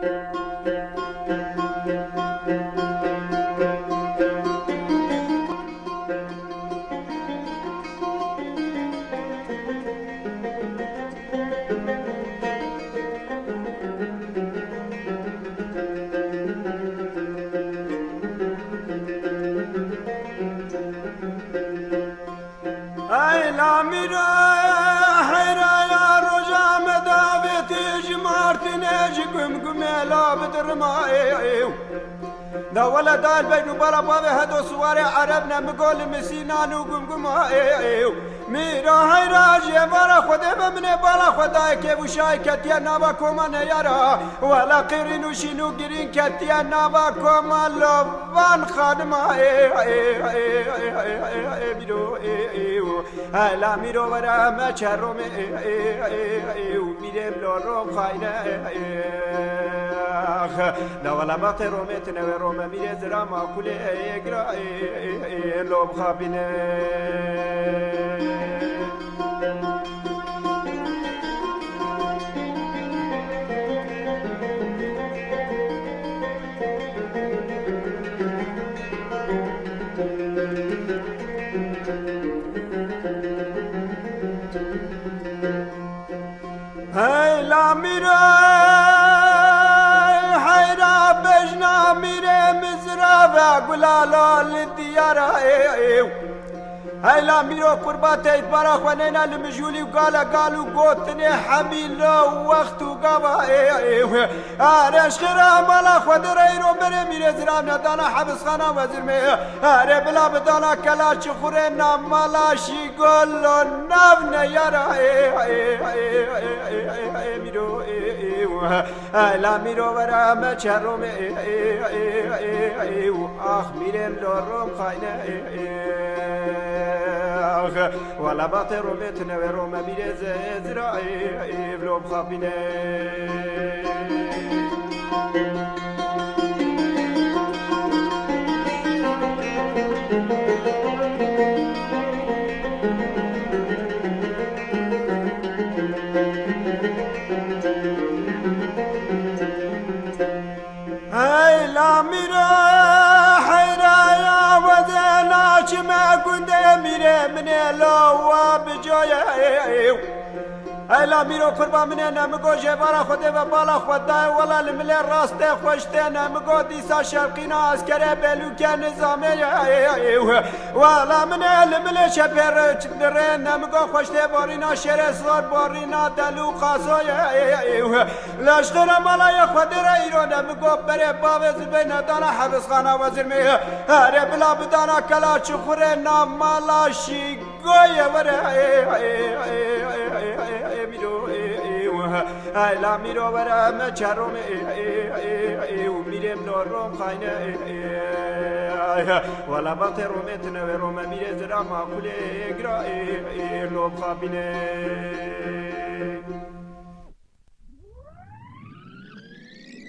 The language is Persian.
ای لامیرا حیرایا روژا مداویتی جمارتنی جگم گمیلا بدرمایو دولا دال بينو برا بابي هدو سواري عربنا مقول مسينان وقم ميرا هاي راجي برا خده بمني برا خداي كيف وشاي كتيا نابا كومان يارا ولا قيرين وشينو قيرين كتيا نابا كومان لوان خادما ميرو هلا ميرو برا ما چرو ميرم لو روم خاينه لا ولا ما ترومت نو روم ميري زرا ما كل اجرا لو بخابينه هاي لا ميرا حيرا بجنا ميري مزرابا قلالا للديارة هاي لا ميرو قرباتي اتبارا خوانينا المجولي قالوا قوتني حميلو وقتو قابا ارش خيرا مالا خودر ايرو بري ميري زرامنا دانا حبس خانا وزر مي اري بلا بدانا كلاش خورينا مالا شي قولو نابنا يارا ميرو لا ميرو برا ما چروم اخ ميرم لوروم خاينه ولا باطي روميت نوي روما ميري زراعي بلو بخابينه هاي لا ميرا حيرايا وذناش ما كنت ميري من لو بجايا هاي لا ميرو قربا من انا مگو جبارا خود و بالا خدا ولا المل راست خوشتنا مگو دیسا شرقینا عسكر بلوک نظام ولا من المل شپر چدرنا مگو خوشته بارینا شر سوار بارینا دلو قاسای لشتر مالا خود را ایران مگو بره باوز بین دانا حبس خانه وزیر می هر بلا بدانا کلا چخوره نامالا شی گوی وره ميرو لا ميرو برا ما چروم ميرم لوروم خاينه ولا باطي رومت نو روم ميري زرا ما كل اجرا لو خابينه